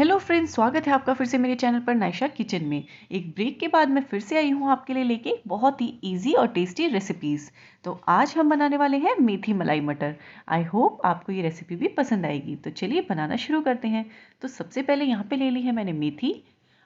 Hello friends, स्वागत है आपका फिर से मेरे चैनल पर नायशा किचन में। एक ब्रेक के बाद मैं फिर से आई हूँ आपके लिए लेके बहुत ही इजी और टेस्टी रेसिपीज़। तो आज हम बनाने वाले हैं मेथी मलाई मटर। आई होप आपको ये रेसिपी भी पसंद आएगी। तो चलिए बनाना शुरू करते हैं। तो सबसे पहले यहाँ पे ले ली है मैंने मेथी।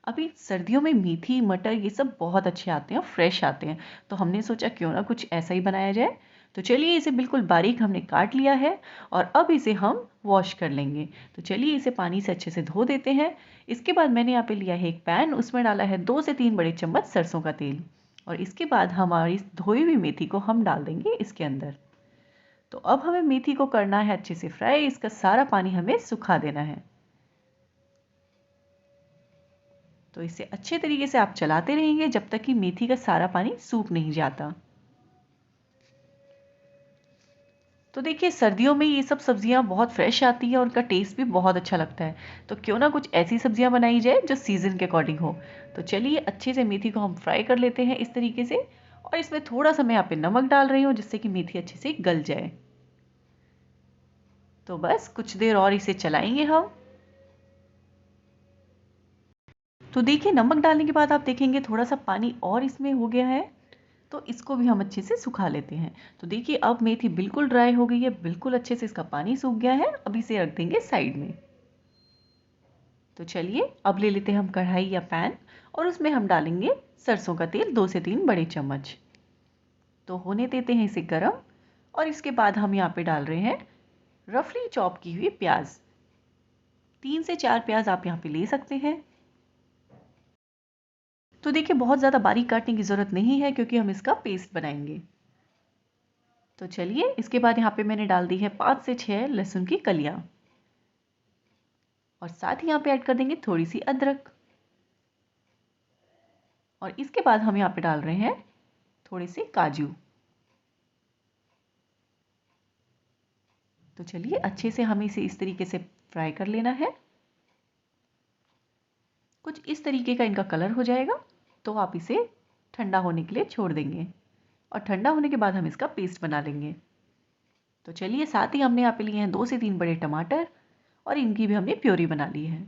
अभी सर्दियों में मेथी मटर ये सब बहुत अच्छे आते हैं और फ्रेश आते हैं। तो हमने सोचा क्यों ना कुछ ऐसा ही बनाया जाए। तो चलिए इसे बिल्कुल बारीक हमने काट लिया है और अब इसे हम वॉश कर लेंगे। तो चलिए इसे पानी से अच्छे से धो देते हैं। इसके बाद मैंने यहाँ पे लिया है एक पैन, उसमें डाला है 2 से 3 बड़े चम्मच सरसों का तेल और इसके बाद हमारी धोई हुई मेथी को हम डाल देंगे इसके अंदर। तो अब हमें मेथी को करना है अच्छे से फ्राई, इसका सारा पानी हमें सुखा देना है। तो इसे अच्छे तरीके से आप चलाते रहेंगे जब तक कि मेथी का सारा पानी सूख नहीं जाता। तो देखिए सर्दियों में ये सब सब्जियां बहुत फ्रेश आती है और उनका टेस्ट भी बहुत अच्छा लगता है। तो क्यों ना कुछ ऐसी सब्जियां बनाई जाए जो सीजन के अकॉर्डिंग हो। तो चलिए अच्छे से मेथी को हम फ्राई कर लेते हैं इस तरीके से। और इसमें थोड़ा सा मैं यहाँ पे नमक डाल रही हूँ जिससे कि मेथी अच्छे से गल जाए। तो बस कुछ देर और इसे चलाएंगे हम। तो देखिए नमक डालने के बाद आप देखेंगे थोड़ा सा पानी और इसमें हो गया है। तो इसको भी हम अच्छे से सुखा लेते हैं। तो देखिए अब मेथी बिल्कुल ड्राई हो गई है, बिल्कुल अच्छे से इसका पानी सूख गया है। अब इसे रख देंगे साइड में। तो चलिए अब ले लेते हैं हम कढ़ाई या पैन और उसमें हम डालेंगे सरसों का तेल 2 से 3 बड़े चम्मच। तो होने देते हैं इसे गरम और इसके बाद हम यहाँ पे डाल रहे हैं रफली चॉप की हुई प्याज। 3 से 4 प्याज आप यहाँ पे ले सकते हैं। तो देखिए बहुत ज़्यादा बारीक काटने की ज़रूरत नहीं है क्योंकि हम इसका पेस्ट बनाएंगे। तो चलिए इसके बाद यहाँ पे मैंने डाल दी है 5 से 6 लहसुन की कलियाँ और साथ ही यहाँ पे ऐड कर देंगे थोड़ी सी अदरक। और इसके बाद हम यहाँ पे डाल रहे हैं थोड़े से काजू। तो चलिए अच्छे से हमें इसे इस तरीके से फ्राई कर लेना है। कुछ इस तरीके का इनका कलर हो जाएगा तो आप इसे ठंडा होने के लिए छोड़ देंगे और ठंडा होने के बाद हम इसका पेस्ट बना लेंगे। तो चलिए साथ ही हमने यहाँ पे लिए हैं 2 से 3 बड़े टमाटर और इनकी भी हमने प्योरी बना ली है।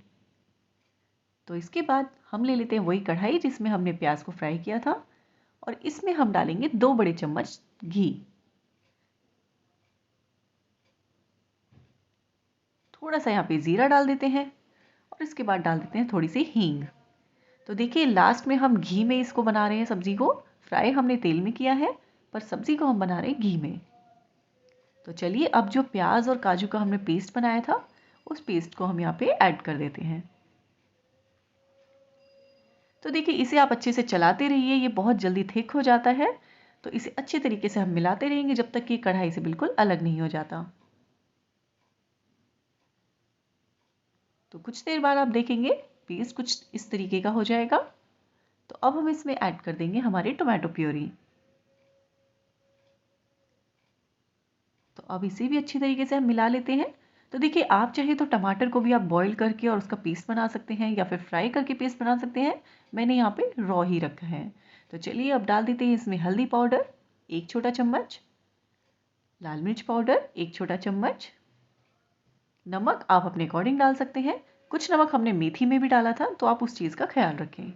तो इसके बाद हम ले लेते हैं वही कढ़ाई जिसमें हमने प्याज को फ्राई किया था और इसमें हम डालेंगे 2 बड़े चम्मच घी। थोड़ा सा यहाँ पे जीरा डाल देते हैं और इसके बाद डाल देते हैं थोड़ी सी हींग। तो देखिए लास्ट में हम घी में इसको बना रहे हैं, सब्जी को फ्राई हमने तेल में किया है पर सब्जी को हम बना रहे हैं घी में। तो चलिए अब जो प्याज और काजू का हमने पेस्ट बनाया था उस पेस्ट को हम यहाँ पे ऐड कर देते हैं। तो देखिए इसे आप अच्छे से चलाते रहिए, ये बहुत जल्दी थिक हो जाता है। तो इसे अच्छे तरीके से हम मिलाते रहेंगे जब तक कि कढ़ाई से बिल्कुल अलग नहीं हो जाता। तो कुछ देर बाद आप देखेंगे पेस्ट कुछ इस तरीके का हो जाएगा। तो अब हम इसमें ऐड कर देंगे हमारी टोमेटो प्योरी। तो अब इसे भी अच्छी तरीके से हम मिला लेते हैं। तो देखिए आप चाहे तो टमाटर को भी आप बॉईल करके और उसका पेस्ट बना सकते हैं या फिर फ्राई करके पेस्ट बना सकते हैं। मैंने यहाँ पे रॉ ही रखा है। तो चलिए अब डाल देते हैं इसमें हल्दी पाउडर 1 छोटा चम्मच, लाल मिर्च पाउडर 1 छोटा चम्मच, नमक आप अपने अकॉर्डिंग डाल सकते हैं। कुछ नमक हमने मेथी में भी डाला था तो आप उस चीज़ का ख्याल रखें।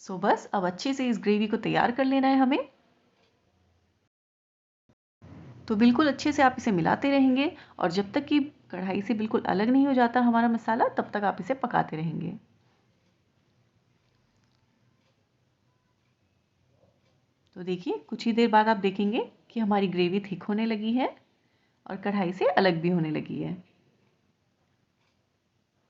सो बस अब अच्छे से इस ग्रेवी को तैयार कर लेना है हमें। तो बिल्कुल अच्छे से आप इसे मिलाते रहेंगे और जब तक कि कढ़ाई से बिल्कुल अलग नहीं हो जाता हमारा मसाला तब तक आप इसे पकाते रहेंगे। तो देखिए कुछ ही देर बाद आप देखेंगे कि हमारी ग्रेवी थिक होने लगी है और कढ़ाई से अलग भी होने लगी है।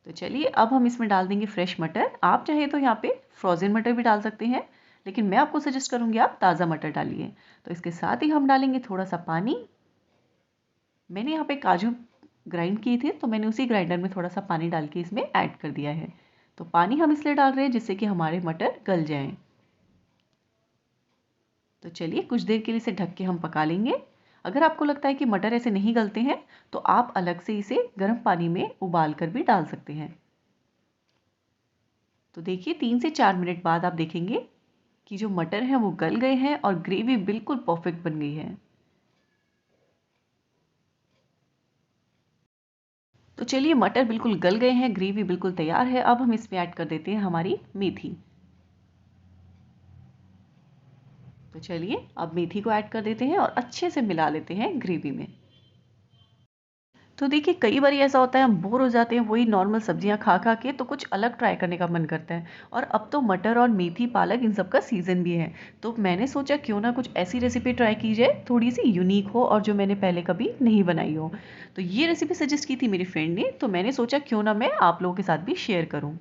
तो चलिए अब हम इसमें डाल देंगे फ्रेश मटर। आप चाहे तो यहाँ पे फ्रोज़न मटर भी डाल सकते हैं लेकिन मैं आपको सजेस्ट करूँगी आप ताज़ा मटर डालिए। तो इसके साथ ही हम डालेंगे थोड़ा सा पानी। मैंने यहाँ पे काजू ग्राइंड किए थे तो मैंने उसी ग्राइंडर में थोड़ा सा पानी डाल के इसमें ऐड कर दिया है। तो पानी हम इसलिए डाल रहे हैं जिससे कि हमारे मटर गल जाएं। तो चलिए कुछ देर के लिए इसे ढक के हम पका लेंगे। अगर आपको लगता है कि मटर ऐसे नहीं गलते हैं तो आप अलग से इसे गर्म पानी में उबाल कर भी डाल सकते हैं। तो देखिए 3 से 4 मिनट बाद आप देखेंगे कि जो मटर हैं वो गल गए हैं और ग्रेवी बिल्कुल परफेक्ट बन गई है। तो चलिए मटर बिल्कुल गल गए हैं, ग्रेवी बिल्कुल तैयार है। अब हम इसमें ऐड कर देते हैं हमारी मेथी। तो चलिए अब मेथी को ऐड कर देते हैं और अच्छे से मिला लेते हैं ग्रेवी में। तो देखिए कई बार ऐसा होता है हम बोर हो जाते हैं वही नॉर्मल सब्जियां खा खा के, तो कुछ अलग ट्राई करने का मन करता है। और अब तो मटर और मेथी पालक इन सब का सीजन भी है, तो मैंने सोचा क्यों ना कुछ ऐसी रेसिपी ट्राई की जाए थोड़ी सी यूनिक हो और जो मैंने पहले कभी नहीं बनाई हो। तो ये रेसिपी सजेस्ट की थी मेरी फ्रेंड ने, तो मैंने सोचा क्यों ना मैं आप लोगों के साथ भी शेयर करूं।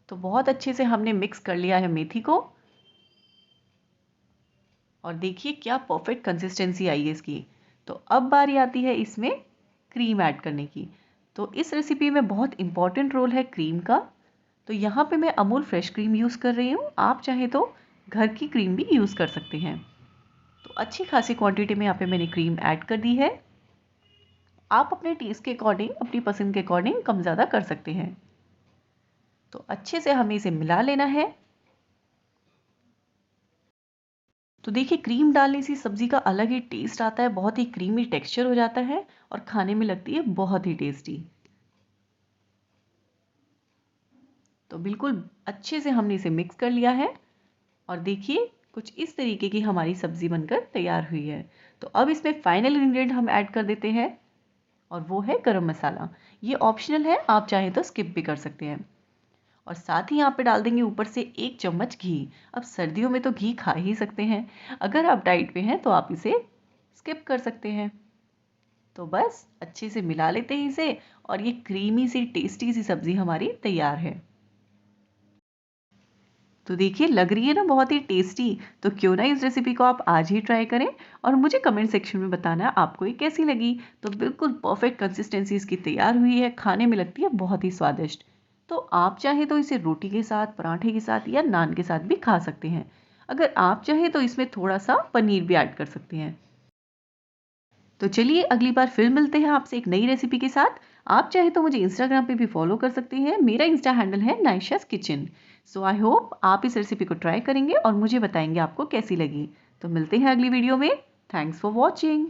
तो बहुत अच्छे से हमने मिक्स कर लिया है मेथी को, और देखिए क्या परफेक्ट कंसिस्टेंसी आई है इसकी। तो अब बारी आती है इसमें क्रीम ऐड करने की। तो इस रेसिपी में बहुत इंपॉर्टेंट रोल है क्रीम का। तो यहाँ पे मैं अमूल फ्रेश क्रीम यूज़ कर रही हूँ, आप चाहे तो घर की क्रीम भी यूज़ कर सकते हैं। तो अच्छी खासी क्वांटिटी में यहाँ पे मैंने क्रीम ऐड कर दी है। आप अपने टेस्ट के अकॉर्डिंग, अपनी पसंद के अकॉर्डिंग कम ज़्यादा कर सकते हैं। तो अच्छे से हमें इसे मिला लेना है। तो देखिए क्रीम डालने से सब्जी का अलग ही टेस्ट आता है, बहुत ही क्रीमी टेक्सचर हो जाता है और खाने में लगती है बहुत ही टेस्टी। तो बिल्कुल अच्छे से हमने इसे मिक्स कर लिया है और देखिए कुछ इस तरीके की हमारी सब्जी बनकर तैयार हुई है। तो अब इसमें फाइनल इंग्रेडिएंट हम ऐड कर देते हैं और वो है गरम मसाला। ये ऑप्शनल है, आप चाहें तो स्किप भी कर सकते हैं। और साथ ही यहाँ पे डाल देंगे ऊपर से 1 चम्मच घी। अब सर्दियों में तो घी खा ही सकते हैं, अगर आप डाइट पे हैं तो आप इसे स्किप कर सकते हैं। तो बस अच्छे से मिला लेते हैं इसे और ये क्रीमी सी टेस्टी सी सब्जी हमारी तैयार है। तो देखिए लग रही है ना बहुत ही टेस्टी। तो क्यों ना इस रेसिपी को आप आज ही ट्राई करें और मुझे कमेंट सेक्शन में बताना आपको ये कैसी लगी। तो बिल्कुल परफेक्ट कंसिस्टेंसी इसकी तैयार हुई है, खाने में लगती है बहुत ही स्वादिष्ट। तो आप चाहे तो इसे रोटी के साथ, पराठे के साथ या नान के साथ भी खा सकते हैं। अगर आप चाहे तो इसमें थोड़ा सा पनीर भी ऐड कर सकते हैं। तो चलिए अगली बार फिर मिलते हैं आपसे एक नई रेसिपी के साथ। आप चाहे तो मुझे इंस्टाग्राम पे भी फॉलो कर सकते हैं, मेरा इंस्टा हैंडल है नाइशास किचन। सो आई होप आप इस रेसिपी को ट्राई करेंगे और मुझे बताएंगे आपको कैसी लगी। तो मिलते हैं अगली वीडियो में। Thanks for watching.